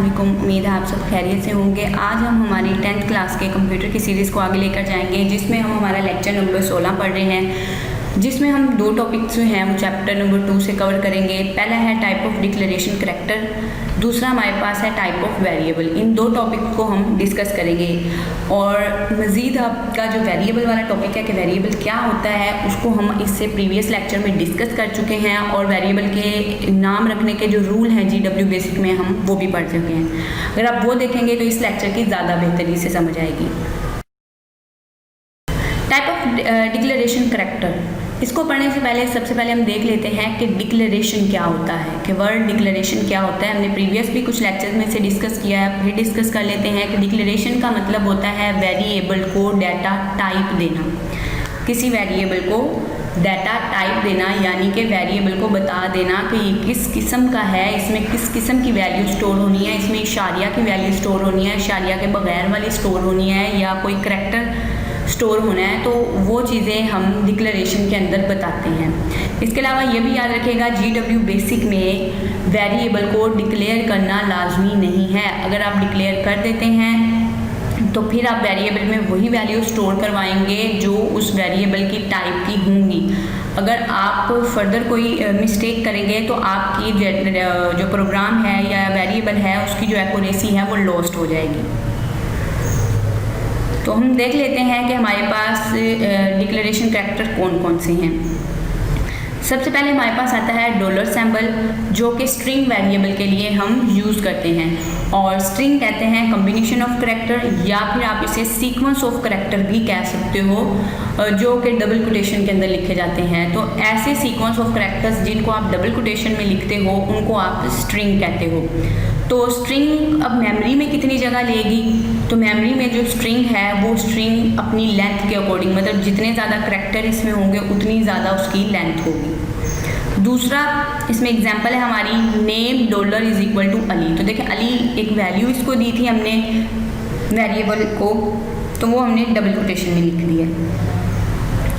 वालेकुम। उम्मीद है आप सब खैरियत से होंगे। आज हम हमारी 10th क्लास के कंप्यूटर की सीरीज़ को आगे लेकर जाएंगे, जिसमें हम हमारा लेक्चर नंबर 16 पढ़ रहे हैं, जिसमें हम दो टॉपिक्स जो हैं वो चैप्टर नंबर 2 से कवर करेंगे। पहला है टाइप ऑफ डिक्लेरेशन करैक्टर, दूसरा हमारे पास है टाइप ऑफ वेरिएबल। इन दो टॉपिक को हम डिस्कस करेंगे और मज़ीद आपका जो वेरिएबल वाला टॉपिक है कि वेरिएबल क्या होता है उसको हम इससे प्रीवियस लेक्चर में डिस्कस कर चुके हैं और वेरिएबल के नाम रखने के जो रूल हैं GW बेसिक में हम वो भी पढ़ चुके हैं। अगर आप वो देखेंगे तो इस लेक्चर की ज़्यादा बेहतरी से समझ आएगी। टाइप ऑफ डिक्लेरेशन करैक्टर, इसको पढ़ने से पहले सबसे पहले हम देख लेते हैं कि डिक्लेरेशन क्या होता है, कि वर्ड डिक्लेरेशन क्या होता है। हमने प्रीवियस भी कुछ लेक्चर्स में से डिस्कस किया है, फिर डिस्कस कर लेते हैं कि डिक्लेरेशन का मतलब होता है वेरिएबल को डाटा टाइप देना। किसी वेरिएबल को डाटा टाइप देना, यानी कि वेरिएबल को बता देना कि ये किस किस्म का है, इसमें किस किस्म की वैल्यू स्टोर होनी है, इसमें इशारिया की वैल्यू स्टोर होनी है, इशारिया के बगैर वाली स्टोर होनी है, या कोई करैक्टर स्टोर होना है। तो वो चीज़ें हम डिक्लेरेशन के अंदर बताते हैं। इसके अलावा ये भी याद रखिएगा GW बेसिक में वेरिएबल को डिक्लेयर करना लाजमी नहीं है। अगर आप डिक्लेयर कर देते हैं तो फिर आप वेरिएबल में वही वैल्यू स्टोर करवाएंगे जो उस वेरिएबल की टाइप की होंगी। अगर आप फर्दर कोई मिस्टेक करेंगे तो आपकी जो प्रोग्राम है या वेरिएबल है उसकी जो एक्यूरेसी है वो लॉस्ट हो जाएगी। तो हम देख लेते हैं कि हमारे पास डिक्लेरेशन करैक्टर कौन कौन से हैं। सबसे पहले हमारे पास आता है डॉलर सिंबल, जो कि स्ट्रिंग वेरिएबल के लिए हम यूज़ करते हैं। और स्ट्रिंग कहते हैं कॉम्बिनेशन ऑफ करैक्टर, या फिर आप इसे सीक्वेंस ऑफ करैक्टर भी कह सकते हो, जो कि डबल कोटेशन के अंदर लिखे जाते हैं। तो ऐसे सीक्वेंस ऑफ करैक्टर्स जिनको आप डबल कोटेशन में लिखते हो उनको आप स्ट्रिंग कहते हो। तो स्ट्रिंग अब मेमोरी में कितनी जगह लेगी, तो मेमोरी में जो स्ट्रिंग है वो स्ट्रिंग अपनी लेंथ के अकॉर्डिंग, मतलब जितने ज़्यादा करैक्टर इसमें होंगे उतनी ज़्यादा उसकी लेंथ होगी। दूसरा इसमें एग्जांपल है हमारी name dollar is equal to Ali. तो देखिए अली एक वैल्यू इसको दी थी हमने वेरिएबल को, तो वो हमने डबल कोटेशन में लिख दिया।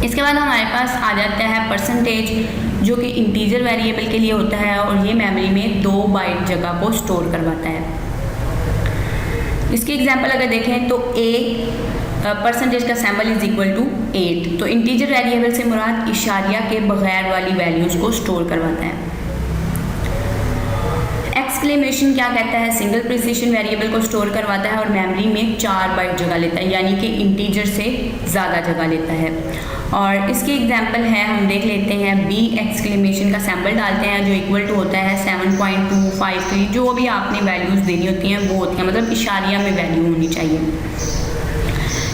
इसके बाद हमारे पास आ जाता है परसेंटेज, जो कि इंटीजर वेरिएबल के लिए होता है और ये मेमोरी में 2 बाइट जगह को स्टोर करवाता है। इसकी एग्जांपल अगर देखें तो परसेंटेज का सिंबल इज इक्वल टू 8। तो इंटीजर वेरिएबल से मुराद इशारिया के बगैर वाली वैल्यूज़ को स्टोर करवाता है। एक्सक्लेमेशन क्या कहता है, सिंगल प्रिसिशन वेरिएबल को स्टोर करवाता है और मेमोरी में 4 बाइट जगह लेता है, यानी कि इंटीजर से ज़्यादा जगह लेता है। और इसकी एग्जांपल है, हम देख लेते हैं B एक्सक्लेमेशन का सिंबल डालते हैं जो इक्वल टू होता है 7.253। जो भी आपने वैल्यूज़ देनी होती हैं वो होती हैं, मतलब इशारिया में वैल्यू होनी चाहिए।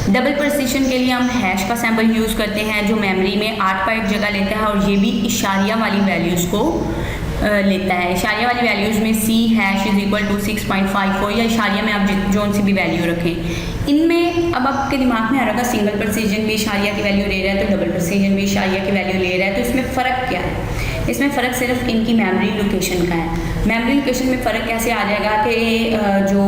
डबल प्रिसिशन के लिए हम हैश का सिंबल यूज़ करते हैं जो मेमोरी में 8 बाइट जगह लेता है और ये भी इशारिया वाली वैल्यूज़ को लेता है। इशारिया वाली वैल्यूज़ में C hash is equal to 6.54, या इशारिया में आप जो सी भी वैल्यू रखें। इनमें अब आपके दिमाग में आ रहा था सिंगल प्रिसिजन भी इशारिया की वैल्यू ले रहा है तो डबल प्रिसिजन भी इशारिया की वैल्यू ले रहा है, तो इसमें फ़र्क क्या है? इसमें फ़र्क सिर्फ इनकी मेमोरी लोकेशन का है। मेमोरी लोकेशन में फ़र्क कैसे आ जाएगा कि जो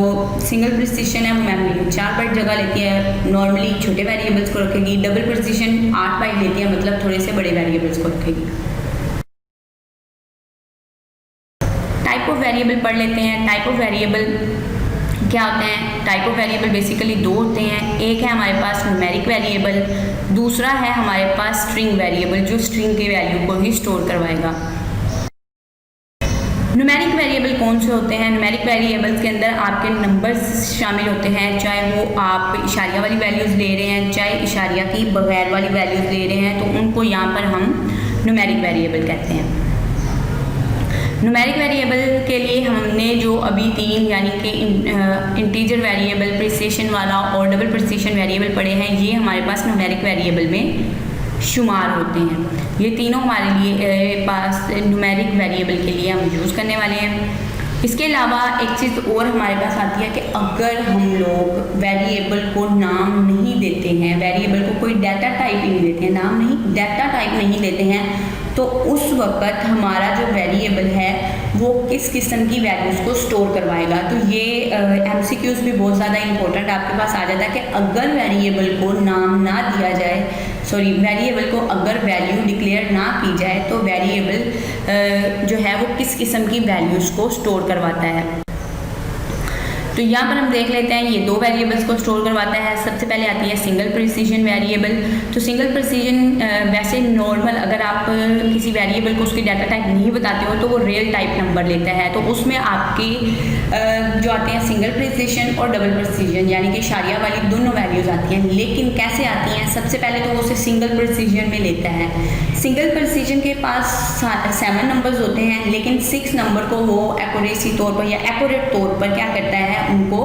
सिंगल प्रिसिजन है वो मेमोरी में 4 बाइट जगह लेती है, नॉर्मली छोटे वेरिएबल्स को रखेगी। डबल प्रिसिजन 8 बाइट लेती है, मतलब थोड़े से बड़े वेरिएबल्स को रखेगी। टाइप ऑफ वेरिएबल पढ़ लेते हैं। टाइप ऑफ वेरिएबल क्या होते हैं? टाइप ऑफ वेरिएबल बेसिकली 2 होते हैं। एक है हमारे पास न्यूमेरिक वेरिएबल, दूसरा है हमारे पास स्ट्रिंग वेरिएबल जो स्ट्रिंग के वैल्यू को ही स्टोर करवाएगा। न्यूमेरिक वेरिएबल कौन से होते हैं? न्यूमेरिक वेरिएबल्स के अंदर आपके नंबर्स शामिल होते हैं, चाहे वो आप इशारिया वाली वैल्यूज़ ले रहे हैं चाहे इशारिया की बगैर वाली वैल्यूज़ ले रहे हैं, तो उनको यहाँ पर हम न्यूमेरिक वेरिएबल कहते हैं। न्यूमेरिक वेरिएबल के लिए हमने जो अभी 3 यानी कि इंटीजर वेरिएबल, प्रिसिशन वाला और डबल प्रिसिशन वेरिएबल पढ़े हैं, ये हमारे पास न्यूमेरिक वेरिएबल में शुमार होते हैं। ये तीनों हमारे लिए पास न्यूमेरिक वेरिएबल के लिए हम यूज़ करने वाले हैं। इसके अलावा एक चीज़ और हमारे पास आती है कि अगर हम लोग वेरिएबल को नाम नहीं देते हैं, वेरिएबल को कोई डाटा टाइप नहीं देते हैं, नाम नहीं डाटा टाइप नहीं देते हैं, तो उस वक़्त हमारा जो वेरिएबल है वो किस किस्म की वैल्यूज़ को स्टोर करवाएगा। तो ये MCQs भी बहुत ज़्यादा इंपॉर्टेंट आपके पास आ जाता है कि अगर वेरिएबल को नाम ना दिया जाए, वेरिएबल को अगर वैल्यू डिक्लेयर ना की जाए तो वेरिएबल जो है वो किस किस्म की वैल्यूज़ को स्टोर करवाता है। तो यहाँ पर हम देख लेते हैं ये दो वेरिएबल्स को स्टोर करवाता है। सबसे पहले आती है सिंगल प्रिसीजन वेरिएबल। तो सिंगल प्रिसीजन वैसे नॉर्मल अगर आप किसी वेरिएबल को उसकी डाटा टाइप नहीं बताते हो तो वो रियल टाइप नंबर लेता है। तो उसमें आपकी जो आते हैं सिंगल प्रिसीजन और डबल प्रिसीजन यानी कि इशारिया वाली दोनों वैल्यूज आती हैं। लेकिन कैसे आती हैं, सबसे पहले तो वो उसे सिंगल प्रिसीजन में लेता है। सिंगल प्रिसीजन के पास 7 नंबर्स होते हैं, लेकिन 6 नंबर को वो एक्यूरेसी तौर पर या एक्यूरेट तौर पर क्या करता है, उनको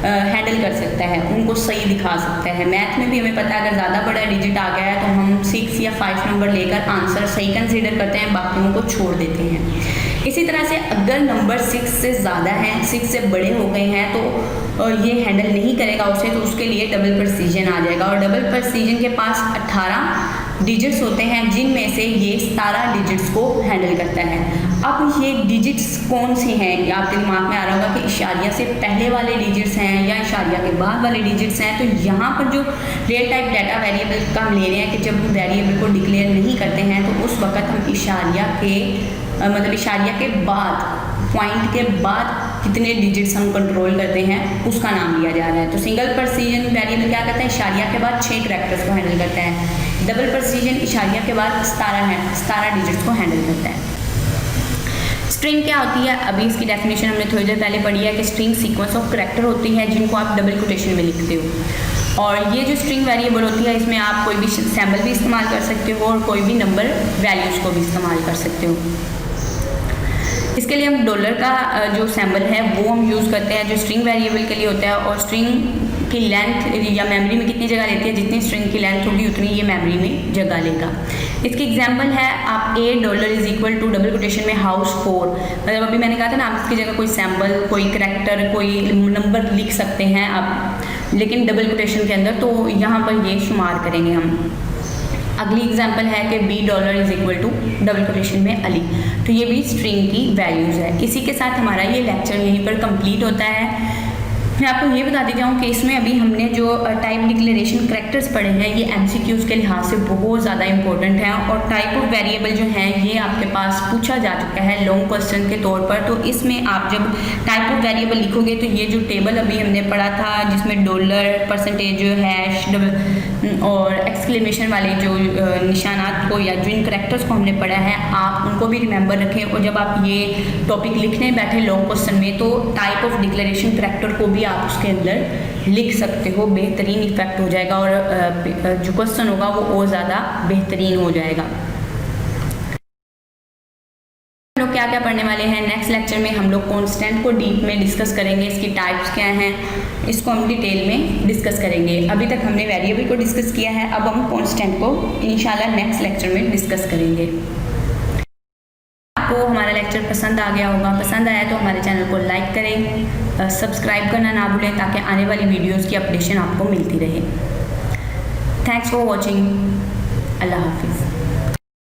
हैंडल कर सकता है, उनको सही दिखा सकता है। मैथ में भी हमें पता है अगर ज़्यादा बड़ा डिजिट आ गया है तो हम 6 या 5 नंबर लेकर आंसर सही कंसीडर करते हैं, बाकियों को छोड़ देते हैं। इसी तरह से अगर नंबर 6 से ज़्यादा हैं, 6 से बड़े हो गए हैं तो ये हैंडल नहीं करेगा उसे, तो उसके लिए डबल प्रिसीजन आ जाएगा। और डबल प्रिसीजन के पास 18 डिजिट्स होते हैं, जिनमें से ये 17 डिजिट्स को हैंडल करता है। अब ये डिजिट्स कौन सी हैं, ये आपके दिमाग में आ रहा होगा कि इशारिया से पहले वाले डिजिट्स हैं या इशारिया के बाद वाले डिजिट्स हैं। तो यहाँ पर जो रियल टाइप डाटा वेरिएबल का हम ले रहे हैं कि जब हम वेरिएबल को डिक्लेयर नहीं करते हैं तो उस वक्त हम इशारिया के मतलब इशारिया के बाद, पॉइंट के बाद कितने डिजिट्स हम कंट्रोल करते हैं उसका नाम लिया जा रहा है। तो सिंगल प्रिसीजन वेरिएबल क्या करता है, इशारिया के बाद 6 कैरेक्टर्स को हैंडल करता है। डबल प्रिसीजन इशारिया के बाद 17 डिजिट्स को हैंडल करता है। स्ट्रिंग क्या होती है, अभी इसकी डेफिनेशन हमने थोड़ी देर पहले पढ़ी है कि स्ट्रिंग सीक्वेंस ऑफ कैरेक्टर होती है जिनको आप डबल कोटेशन में लिखते हो। और ये जो स्ट्रिंग वेरिएबल होती है इसमें आप कोई भी सैम्बल भी इस्तेमाल कर सकते हो और कोई भी नंबर वैल्यूज़ को भी इस्तेमाल कर सकते हो। इसके लिए हम डॉलर का जो सैम्बल है वो हम यूज़ करते हैं जो स्ट्रिंग वेरिएबल के लिए होता है। और स्ट्रिंग की लेंथ या मेमोरी में कितनी जगह लेती है, जितनी स्ट्रिंग की लेंथ होगी उतनी ये मेमोरी में जगह लेगा। इसकी एग्जांपल है आप $8 is equal to double quotation में हाउस 4, मतलब अभी मैंने कहा था ना आप इसकी जगह कोई सैम्बल, कोई करैक्टर, कोई नंबर लिख सकते हैं आप, लेकिन डबल कोटेशन के अंदर, तो यहाँ पर ये शुमार करेंगे हम। अगली एग्जांपल है कि $B is equal to double quotation में अली, तो ये भी स्ट्रिंग की वैल्यूज़ है। इसी के साथ हमारा ये लेक्चर यहीं पर कंप्लीट होता है। मैं आपको ये बताती जाऊँ कि इसमें अभी हमने जो टाइप डिक्लेरेशन करैक्टर्स पढ़े हैं ये MCQs के लिहाज से बहुत ज़्यादा इंपॉर्टेंट हैं। और टाइप ऑफ वेरिएबल जो हैं ये आपके पास पूछा जा चुका है लॉन्ग क्वेश्चन के तौर पर। तो इसमें आप जब टाइप ऑफ वेरिएबल लिखोगे तो ये जो टेबल अभी हमने पढ़ा था जिसमें $, परसेंटेज, हैश, डबल और एक्सक्लेमेशन वाले जो निशानात को या जिन करैक्टर्स को हमने पढ़ा है आप उनको भी रिमेंबर रखें। और जब आप ये टॉपिक लिखने बैठे लॉन्ग क्वेश्चन में तो टाइप ऑफ डिक्लेरेशन करैक्टर को भी आप उसके अंदर लिख सकते हो, बेहतरीन इफेक्ट हो जाएगा और जो क्वेश्चन होगा वो और ज़्यादा बेहतरीन हो जाएगा। हम लोग क्या क्या पढ़ने वाले हैं नेक्स्ट लेक्चर में, हम लोग कांस्टेंट को डीप में डिस्कस करेंगे, इसकी टाइप्स क्या हैं इसको हम डिटेल में डिस्कस करेंगे। अभी तक हमने वेरिएबल को डिस्कस किया है, अब हम कांस्टेंट को इंशाल्लाह नेक्स्ट लेक्चर में डिस्कस करेंगे। आपको हमारा लेक्चर पसंद आ गया होगा, पसंद आया तो हमारे चैनल को लाइक करें, सब्सक्राइब करना ना भूलें ताकि आने वाली वीडियोस की अपडेशन आपको मिलती रहे। Thanks for watching. अल्लाह हाफिज़।